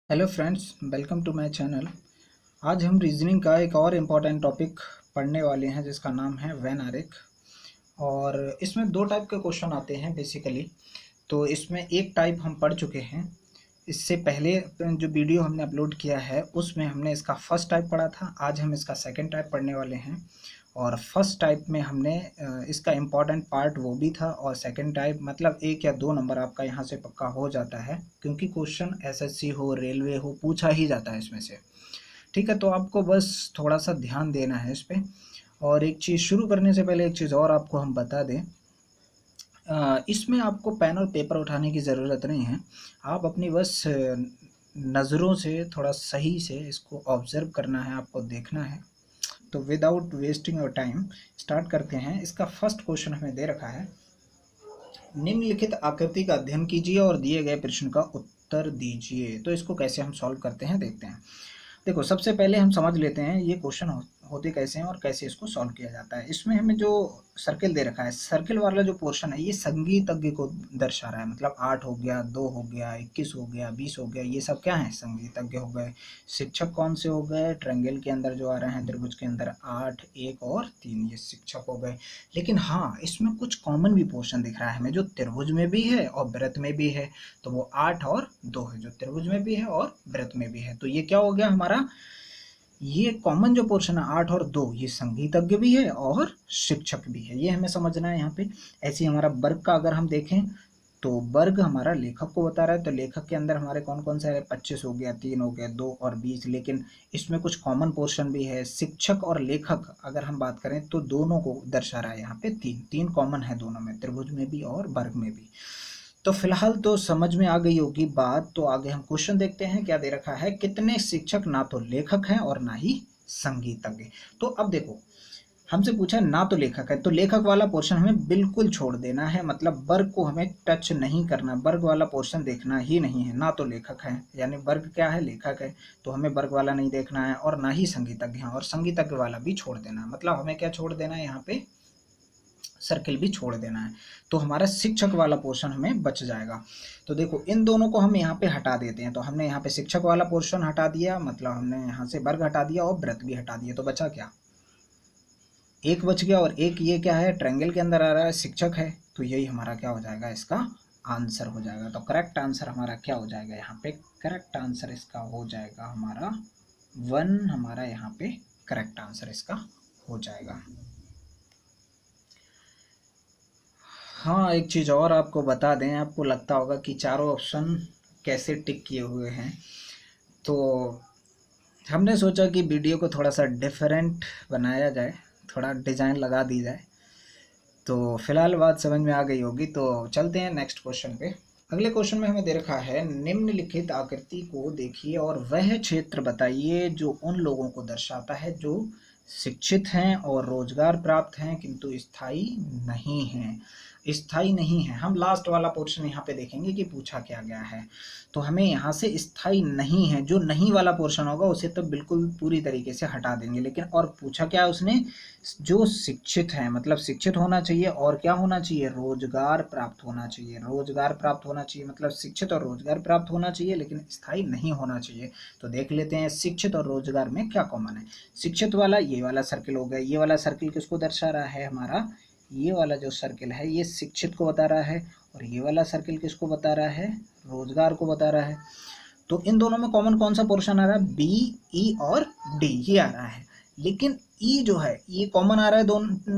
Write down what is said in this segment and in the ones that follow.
Hello friends, welcome to my channel. आज हम reasoning का एक और इम्पॉर्टेंट टॉपिक पढ़ने वाले हैं जिसका नाम है वेन आरेख। और इसमें दो टाइप के क्वेश्चन आते हैं बेसिकली। तो इसमें एक टाइप हम पढ़ चुके हैं। इससे पहले जो वीडियो हमने अपलोड किया है उसमें हमने इसका फर्स्ट टाइप पढ़ा था। आज हम इसका सेकंड टाइप पढ़ने वाले हैं। और फर्स्ट टाइप में हमने इसका इम्पॉर्टेंट पार्ट वो भी था, और सेकंड टाइप मतलब 1 या 2 नंबर आपका यहाँ से पक्का हो जाता है, क्योंकि क्वेश्चन एसएससी हो, रेलवे हो, पूछा ही जाता है इसमें से। ठीक है, तो आपको बस थोड़ा सा ध्यान देना है इस पर। और एक चीज़ शुरू करने से पहले एक चीज़ और आपको हम बता दें, इसमें आपको पेन और पेपर उठाने की ज़रूरत नहीं है। आप अपनी बस नज़रों से थोड़ा सही से इसको ऑब्ज़र्व करना है, आपको देखना है। तो without wasting your time start करते हैं। इसका फर्स्ट क्वेश्चन हमें दे रखा है, निम्नलिखित आकृति का अध्ययन कीजिए और दिए गए प्रश्न का उत्तर दीजिए। तो इसको कैसे हम सॉल्व करते हैं देखते हैं। देखो, सबसे पहले हम समझ लेते हैं ये क्वेश्चन होते कैसे हैं और कैसे इसको सॉल्व किया जाता है। इसमें हमें जो सर्किल दे रखा है, सर्किल वाला जो पोर्शन है ये संगीतज्ञ को दर्शा रहा है। मतलब 8 हो गया, 2 हो गया, 21 हो गया, 20 हो गया, ये सब क्या है? संगीतज्ञ हो गए। शिक्षक कौन से हो गए? ट्रायंगल के अंदर जो आ रहे हैं, त्रिभुज के अंदर 8, 1 और 3, ये शिक्षक हो गए। लेकिन हाँ, इसमें कुछ कॉमन भी पोर्शन दिख रहा है हमें, जो त्रिभुज में भी है और वृत्त में भी है। तो वो 8 और 2 है, जो त्रिभुज में भी है और वृत्त में भी है। तो ये क्या हो गया हमारा? ये कॉमन जो पोर्शन है 8 और 2, ये संगीतज्ञ भी है और शिक्षक भी है, ये हमें समझना है यहाँ पे। ऐसे ही हमारा वर्ग का अगर हम देखें तो वर्ग हमारा लेखक को बता रहा है। तो लेखक के अंदर हमारे कौन कौन से है? 25 हो गया, 3 हो गया, 2 और 20। लेकिन इसमें कुछ कॉमन पोर्शन भी है। शिक्षक और लेखक अगर हम बात करें तो दोनों को दर्शा रहा है यहाँ पे। तीन कॉमन है दोनों में, त्रिभुज में भी और वर्ग में भी। तो फिलहाल तो समझ में आ गई होगी बात। तो आगे हम क्वेश्चन देखते हैं, क्या दे रखा है? कितने शिक्षक ना तो लेखक हैं और ना ही संगीतज्ञ। तो अब देखो, हमसे पूछा ना तो लेखक है, तो लेखक वाला पोर्शन हमें बिल्कुल छोड़ देना है। मतलब वर्ग को हमें टच नहीं करना, वर्ग वाला पोर्शन देखना ही नहीं है। ना तो लेखक है, यानी वर्ग क्या है? लेखक है। तो हमें वर्ग वाला नहीं देखना है, और ना ही संगीतज्ञ है, और संगीतज्ञ वाला भी छोड़ देना है। मतलब हमें क्या छोड़ देना है यहाँ पे? सर्किल भी छोड़ देना है। तो हमारा शिक्षक वाला पोर्शन हमें बच जाएगा। तो देखो, इन दोनों को हम यहाँ पे हटा देते हैं। तो हमने यहाँ पे शिक्षक वाला पोर्शन हटा दिया, मतलब हमने यहाँ से वर्ग हटा दिया और वृत्त भी हटा दिया। तो बचा क्या? एक बच गया, और एक ये क्या है? ट्रायंगल के अंदर आ रहा है, शिक्षक है। तो यही हमारा क्या हो जाएगा? इसका आंसर हो जाएगा। तो करेक्ट आंसर हमारा क्या हो जाएगा यहाँ पे? करेक्ट आंसर इसका हो जाएगा हमारा 1। हमारा यहाँ पे करेक्ट आंसर इसका हो जाएगा। हाँ, एक चीज़ और आपको बता दें, आपको लगता होगा कि चारों ऑप्शन कैसे टिक किए हुए हैं। तो हमने सोचा कि वीडियो को थोड़ा सा डिफरेंट बनाया जाए, थोड़ा डिज़ाइन लगा दी जाए। तो फिलहाल बात समझ में आ गई होगी। तो चलते हैं नेक्स्ट क्वेश्चन पे। अगले क्वेश्चन में हमें दे रखा है, निम्नलिखित आकृति को देखिए और वह क्षेत्र बताइए जो उन लोगों को दर्शाता है जो शिक्षित हैं और रोजगार प्राप्त हैं किंतु स्थायी नहीं हैं। स्थायी नहीं है, हम लास्ट वाला पोर्शन यहाँ पे देखेंगे कि पूछा क्या गया है। तो हमें यहाँ से स्थायी नहीं है, जो नहीं वाला पोर्शन होगा उसे तो बिल्कुल पूरी तरीके से हटा देंगे। लेकिन और पूछा क्या है उसने? जो शिक्षित है, मतलब शिक्षित होना चाहिए, और क्या होना चाहिए? रोजगार प्राप्त होना चाहिए। रोजगार प्राप्त होना चाहिए मतलब शिक्षित और रोजगार प्राप्त होना चाहिए, लेकिन स्थायी नहीं होना चाहिए। तो देख लेते हैं शिक्षित और रोजगार में क्या कॉमन है। शिक्षित वाला ये वाला सर्किल हो गया। ये वाला सर्किल किसको दर्शा रहा है? हमारा ये वाला जो सर्किल है ये शिक्षित को बता रहा है, और ये वाला सर्किल किसको बता रहा है? रोजगार को बता रहा है। तो इन दोनों में कॉमन कौन सा पोर्शन आ रहा है? बी, ई और डी, ये आ रहा है। लेकिन ई जो है ये कॉमन आ रहा है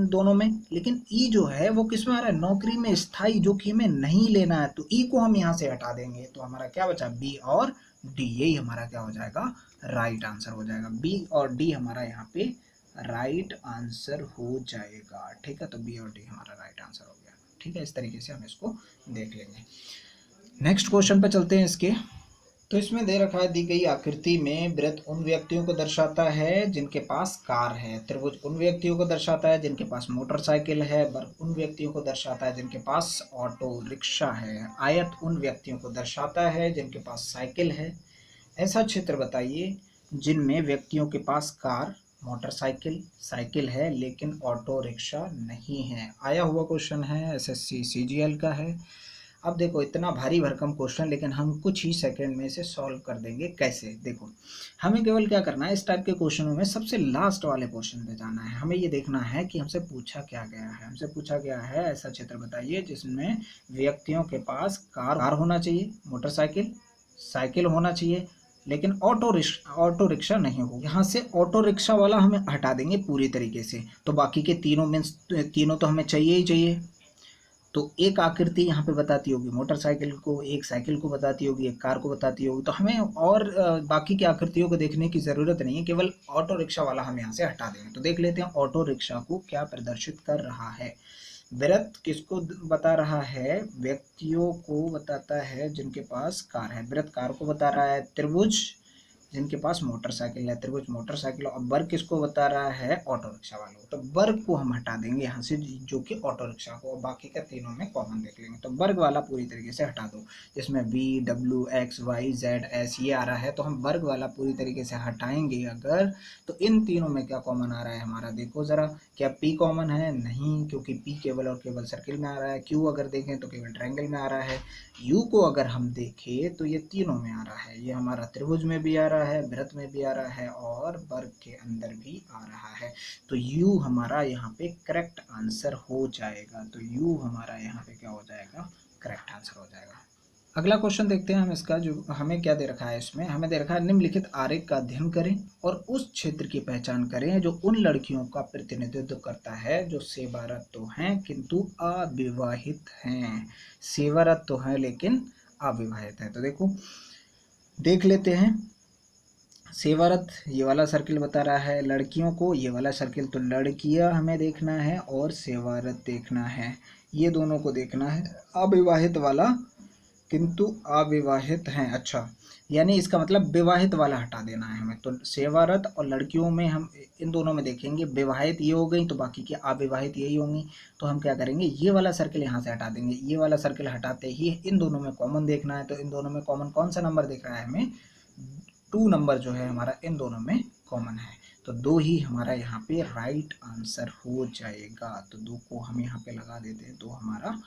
दोनों में। लेकिन ई जो है वो किस में आ रहा है? नौकरी में स्थायी, जो कि हमें नहीं लेना है। तो ई को हम यहाँ से हटा देंगे। तो हमारा क्या बचा? बी और डी। यही हमारा क्या हो जाएगा? राइट आंसर हो जाएगा। बी और डी हमारा यहाँ पे राइट आंसर हो जाएगा। ठीक है, तो बी और डी हमारा राइट आंसर हो गया। ठीक है, इस तरीके से हम इसको देख लेंगे। नेक्स्ट क्वेश्चन पे चलते हैं इसके। तो इसमें दे रखा है, दी गई आकृति में वृत्त उन व्यक्तियों को दर्शाता है जिनके पास कार है, त्रिभुज उन व्यक्तियों को दर्शाता है जिनके पास मोटरसाइकिल है, वर्ग उन व्यक्तियों को दर्शाता है जिनके पास ऑटो रिक्शा है, आयत उन व्यक्तियों को दर्शाता है जिनके पास साइकिल है। ऐसा क्षेत्र बताइए जिनमें व्यक्तियों के पास कार, मोटरसाइकिल, साइकिल है लेकिन ऑटो रिक्शा नहीं है। आया हुआ क्वेश्चन है, एसएससी सीजीएल का है। अब देखो इतना भारी भरकम क्वेश्चन, लेकिन हम कुछ ही सेकंड में इसे सॉल्व कर देंगे। कैसे? देखो हमें केवल क्या करना है, इस टाइप के क्वेश्चनों में सबसे लास्ट वाले क्वेश्चन पे जाना है। हमें ये देखना है कि हमसे पूछा क्या गया है। हमसे पूछा गया है ऐसा चित्र बताइए जिसमें व्यक्तियों के पास कार होना चाहिए, मोटरसाइकिल, साइकिल होना चाहिए, लेकिन ऑटो रिक्शा नहीं हो। यहाँ से ऑटो रिक्शा वाला हमें हटा देंगे पूरी तरीके से, तो बाकी के तीनों मीन्स तीनों तो हमें चाहिए ही चाहिए। तो एक आकृति यहाँ पे बताती होगी मोटरसाइकिल को, एक साइकिल को बताती होगी, एक कार को बताती होगी, तो हमें और बाकी की आकृतियों को देखने की ज़रूरत नहीं है, केवल ऑटो रिक्शा वाला हम यहाँ से हटा देंगे। तो देख लेते हैं ऑटो रिक्शा को क्या प्रदर्शित कर रहा है। वृत्त किसको बता रहा है? व्यक्तियों को बताता है जिनके पास कार है। वृत्त कार को बता रहा है। त्रिभुज जिनके पास मोटरसाइकिल है, त्रिभुज मोटरसाइकिल। और वर्ग किसको बता रहा है? ऑटो रिक्शा वालों को। तो वर्ग को हम हटा देंगे यहाँ से, जो कि ऑटो रिक्शा को, और बाकी का तीनों में कॉमन देख लेंगे। तो वर्ग वाला पूरी तरीके से हटा दो, जिसमें V W X Y Z S ये आ रहा है, तो हम वर्ग वाला पूरी तरीके से हटाएंगे अगर, तो इन तीनों में क्या कॉमन आ रहा है हमारा? देखो जरा, क्या P कॉमन है? नहीं, क्योंकि P केवल और केवल सर्किल में आ रहा है। Q अगर देखें तो केवल ट्रायंगल में आ रहा है। U को अगर हम देखें तो ये तीनों में आ रहा है। ये हमारा त्रिभुज में भी आ रहा है, वृत्त में भी आ रहा है, और वर्ग के अंदर भी आ रहा है। तो U हमारा यहाँ पे करेक्ट आंसर हो जाएगा। तो U हमारा यहाँ पे क्या हो जाएगा? करेक्ट आंसर हो जाएगा। अगला क्वेश्चन देखते हैं हम इसका, जो हमें क्या दे रखा है। इसमें हमें दे रखा है निम्नलिखित आरेख का अध्ययन करें और उस क्षेत्र की पहचान करें जो उन लड़कियों का प्रतिनिधित्व करता है जो सेवारत तो हैं किंतु अविवाहित हैं। सेवारत तो हैं लेकिन अविवाहित है। तो देखो देख लेते हैं। सेवारत ये वाला सर्किल बता रहा है, लड़कियों को ये वाला सर्किल, तो लड़कियां हमें देखना है और सेवारत देखना है, ये दोनों को देखना है। अविवाहित वाला किंतु अविवाहित हैं। अच्छा, यानी इसका मतलब विवाहित वाला हटा देना है हमें। तो सेवारत और लड़कियों में हम इन दोनों में देखेंगे, विवाहित ये हो गई तो बाकी की अविवाहित यही होंगी। तो हम क्या करेंगे, ये वाला सर्किल यहाँ से हटा देंगे। ये वाला सर्किल हटाते ही इन दोनों में कॉमन देखना है। तो इन दोनों में कॉमन कौन सा नंबर दिख रहा है हमें? 2 नंबर जो है हमारा इन दोनों में कॉमन है। तो 2 ही हमारा यहाँ पे राइट आंसर हो जाएगा। तो 2 को हम यहाँ पे लगा देते हैं, तो हमारा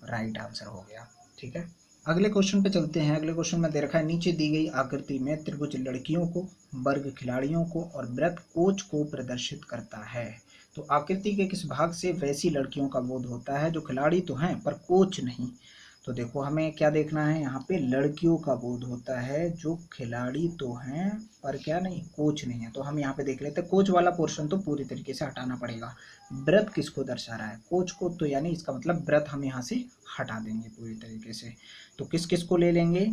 राइट आंसर हो गया। ठीक है, अगले क्वेश्चन पे चलते हैं। अगले क्वेश्चन में दे रखा है नीचे दी गई आकृति में त्रिभुज लड़कियों को, वर्ग खिलाड़ियों को और वृत्त कोच को प्रदर्शित करता है। तो आकृति के किस भाग से वैसी लड़कियों का बोध होता है जो खिलाड़ी तो हैं पर कोच नहीं? तो देखो हमें क्या देखना है यहाँ पे, लड़कियों का बोध होता है जो खिलाड़ी तो हैं पर क्या नहीं, कोच नहीं है। तो हम यहाँ पे देख लेते हैं, कोच वाला पोर्शन तो पूरी तरीके से हटाना पड़ेगा। व्रत किसको दर्शा रहा है? कोच को। तो यानी इसका मतलब व्रत हम यहाँ से हटा देंगे पूरी तरीके से। तो किस किस को ले लेंगे?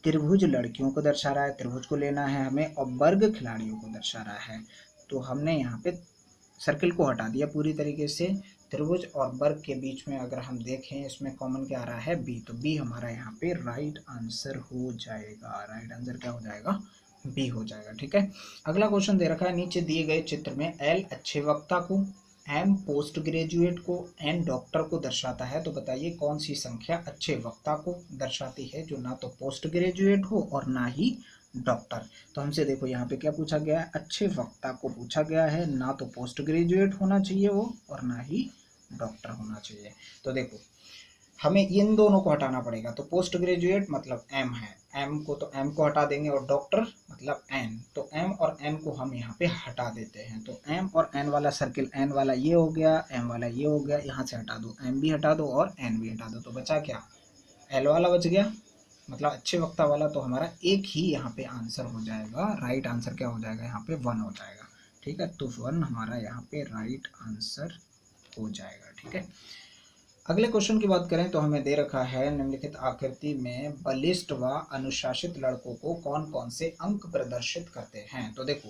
त्रिभुज लड़कियों को दर्शा रहा है, त्रिभुज को लेना है हमें, और वर्ग खिलाड़ियों को दर्शा रहा है। तो हमने यहाँ पे सर्किल को हटा दिया पूरी तरीके से। त्रिभुज और वर्ग के बीच में अगर हम देखें, इसमें कॉमन क्या आ रहा है? बी। तो बी हमारा यहाँ पे राइट आंसर हो जाएगा। राइट आंसर क्या हो जाएगा? बी हो जाएगा। ठीक है, अगला क्वेश्चन दे रखा है नीचे दिए गए चित्र में एल अच्छे वक्ता को, एम पोस्ट ग्रेजुएट को, एन डॉक्टर को दर्शाता है। तो बताइए कौन सी संख्या अच्छे वक्ता को दर्शाती है जो ना तो पोस्ट ग्रेजुएट हो और ना ही डॉक्टर? तो हमसे देखो यहाँ पे क्या पूछा गया है, अच्छे वक्ता को पूछा गया है, ना तो पोस्ट ग्रेजुएट होना चाहिए वो और ना ही डॉक्टर होना चाहिए। तो देखो हमें इन दोनों को हटाना पड़ेगा। तो पोस्ट ग्रेजुएट मतलब एम है, एम को तो एम को हटा देंगे, और डॉक्टर मतलब एन, तो एम और एन को हम यहाँ पे हटा देते हैं। तो एम और एन वाला सर्किल, एन वाला ये हो गया, एम वाला ये हो गया, यहाँ से हटा दो, एम भी हटा दो और एन भी हटा दो। तो बचा क्या? एल वाला बच गया, मतलब अच्छे वक्ता वाला। तो हमारा एक ही यहाँ पे आंसर हो जाएगा। राइट आंसर क्या हो जाएगा यहाँ पे? 1 हो जाएगा। ठीक है, तो 1 हमारा यहाँ पे राइट आंसर हो जाएगा। ठीक है, अगले क्वेश्चन की बात करें तो हमें दे रखा है निम्नलिखित आकृति में बलिष्ठ व अनुशासित लड़कों को कौन कौन से अंक प्रदर्शित करते हैं? तो देखो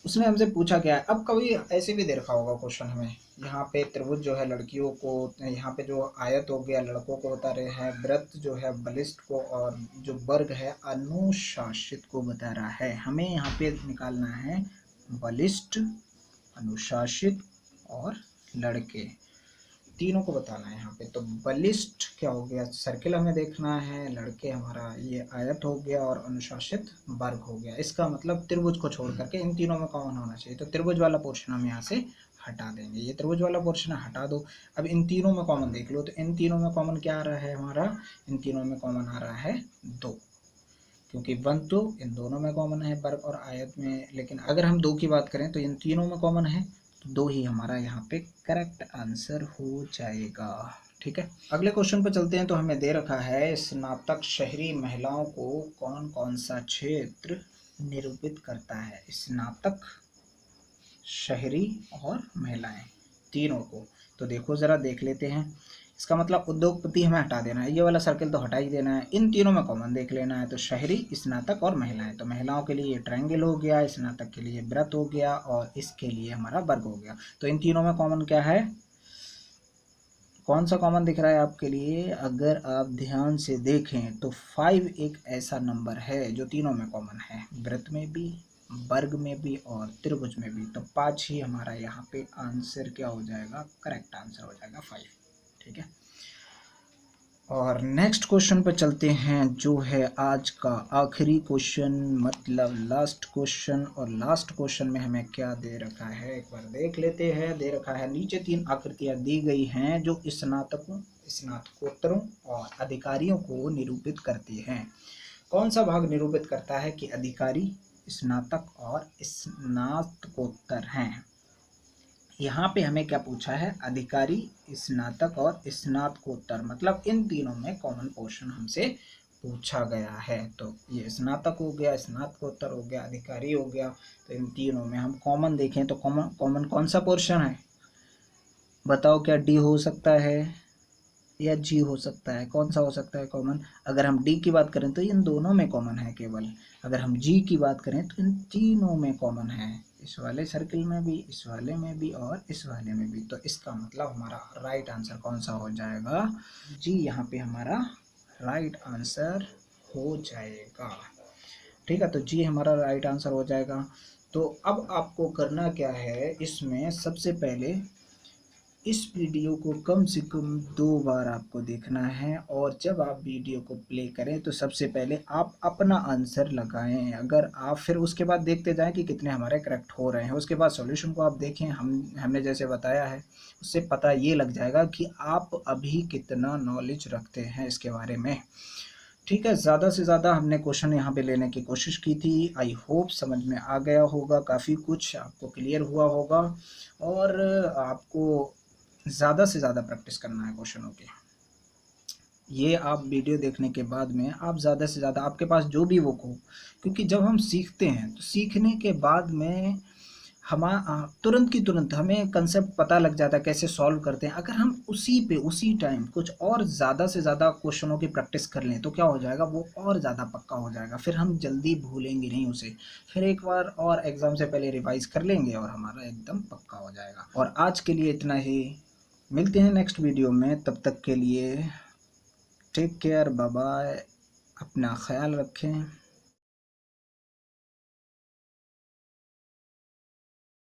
उसने हमसे पूछा गया है। अब कभी ऐसे भी दे रखा होगा क्वेश्चन हमें, यहाँ पे त्रिभुज जो है लड़कियों को, यहाँ पे जो आयत हो गया लड़कों को बता रहे हैं, वृत्त जो है बलिष्ठ को, और जो वर्ग है अनुशासित को बता रहा है। हमें यहाँ पे निकालना है बलिष्ठ, अनुशासित और लड़के, तीनों को बताना है यहाँ पे। तो बलिष्ठ क्या हो गया? सर्किल हमें देखना है, लड़के हमारा ये आयत हो गया, और अनुशासित वर्ग हो गया। इसका मतलब त्रिभुज को छोड़ करके इन तीनों में कौन होना चाहिए? तो त्रिभुज वाला पोर्शन हम यहाँ से हटा देंगे। ये त्रिभुज वाला पोर्शन है, हटा दो। अब इन तीनों में कॉमन देख लो, तो इन तीनों में कॉमन क्या आ रहा है हमारा, इन तीनों में कॉमन आ रहा है 2, क्योंकि 1 तो इन दोनों में कॉमन है वर्ग और आयत में। लेकिन अगर हम 2 की बात करें तो इन तीनों में कॉमन है, तो 2 ही हमारा यहाँ पे करेक्ट आंसर हो जाएगा। ठीक है, अगले क्वेश्चन पर चलते हैं। तो हमें दे रखा है स्नातक शहरी महिलाओं को कौन कौन सा क्षेत्र निरूपित करता है। स्नातक, शहरी और महिलाएं तीनों को, तो देखो ज़रा देख लेते हैं। इसका मतलब उद्योगपति हमें हटा देना है, ये वाला सर्कल तो हटा ही देना है। इन तीनों में कॉमन देख लेना है, तो शहरी, स्नातक और महिलाएं। तो महिलाओं के लिए ट्रायंगल हो गया, स्नातक के लिए व्रत हो गया और इसके लिए हमारा वर्ग हो गया। तो इन तीनों में कॉमन क्या है, कौन सा कॉमन दिख रहा है आपके लिए? अगर आप ध्यान से देखें तो 5 एक ऐसा नंबर है जो तीनों में कॉमन है, व्रत में भी, वर्ग में भी और त्रिभुज में भी। तो 5 ही हमारा यहाँ पे आंसर क्या हो जाएगा, करेक्ट आंसर हो जाएगा 5। ठीक है, और नेक्स्ट क्वेश्चन पर चलते हैं, जो है आज का आखिरी क्वेश्चन, मतलब लास्ट क्वेश्चन। और लास्ट क्वेश्चन में हमें क्या दे रखा है, एक बार देख लेते हैं। दे रखा है नीचे 3 आकृतियां दी गई हैं जो स्नातकों, स्नातकोत्तरों और अधिकारियों को निरूपित करती हैं। कौन सा भाग निरूपित करता है कि अधिकारी, स्नातक और स्नातकोत्तर हैं? यहाँ पे हमें क्या पूछा है, अधिकारी, स्नातक और स्नातकोत्तर, मतलब इन तीनों में कॉमन पोर्शन हमसे पूछा गया है। तो ये स्नातक हो गया, स्नातकोत्तर हो गया, अधिकारी हो गया। तो इन तीनों में हम कॉमन देखें तो कॉमन कौन सा पोर्शन है बताओ? क्या डी हो सकता है या जी हो सकता है? कौन सा हो सकता है कॉमन? अगर हम डी की बात करें तो इन दोनों में कॉमन है केवल। अगर हम जी की बात करें तो इन तीनों में कॉमन है, इस वाले सर्किल में भी, इस वाले में भी और इस वाले में भी। तो इसका मतलब हमारा राइट आंसर कौन सा हो जाएगा? जी, यहाँ पे हमारा राइट आंसर हो जाएगा। ठीक है, तो जी हमारा राइट आंसर हो जाएगा। तो अब आपको करना क्या है, इसमें सबसे पहले इस वीडियो को कम से कम 2 बार आपको देखना है, और जब आप वीडियो को प्ले करें तो सबसे पहले आप अपना आंसर लगाएं। अगर आप फिर उसके बाद देखते जाएं कि कितने हमारे करेक्ट हो रहे हैं, उसके बाद सॉल्यूशन को आप देखें। हमने जैसे बताया है उससे पता ये लग जाएगा कि आप अभी कितना नॉलेज रखते हैं इसके बारे में। ठीक है, ज़्यादा से ज़्यादा हमने क्वेश्चन यहाँ पे लेने की कोशिश की थी। आई होप समझ में आ गया होगा, काफ़ी कुछ आपको क्लियर हुआ होगा। और आपको ज़्यादा से ज़्यादा प्रैक्टिस करना है क्वेश्चनों की। ये आप वीडियो देखने के बाद में आप ज़्यादा से ज़्यादा, आपके पास जो भी वो हो, क्योंकि जब हम सीखते हैं तो सीखने के बाद में तुरंत की तुरंत हमें कंसेप्ट पता लग जाता है, कैसे सॉल्व करते हैं। अगर हम उसी टाइम कुछ और ज़्यादा से ज़्यादा क्वेश्चनों की प्रैक्टिस कर लें तो क्या हो जाएगा, वो और ज़्यादा पक्का हो जाएगा। फिर हम जल्दी भूलेंगे नहीं उसे, फिर एक बार और एग्ज़ाम से पहले रिवाइज कर लेंगे और हमारा एकदम पक्का हो जाएगा। और आज के लिए इतना ही, मिलते हैं नेक्स्ट वीडियो में। तब तक के लिए टेक केयर, बाय बाय, अपना ख्याल रखें।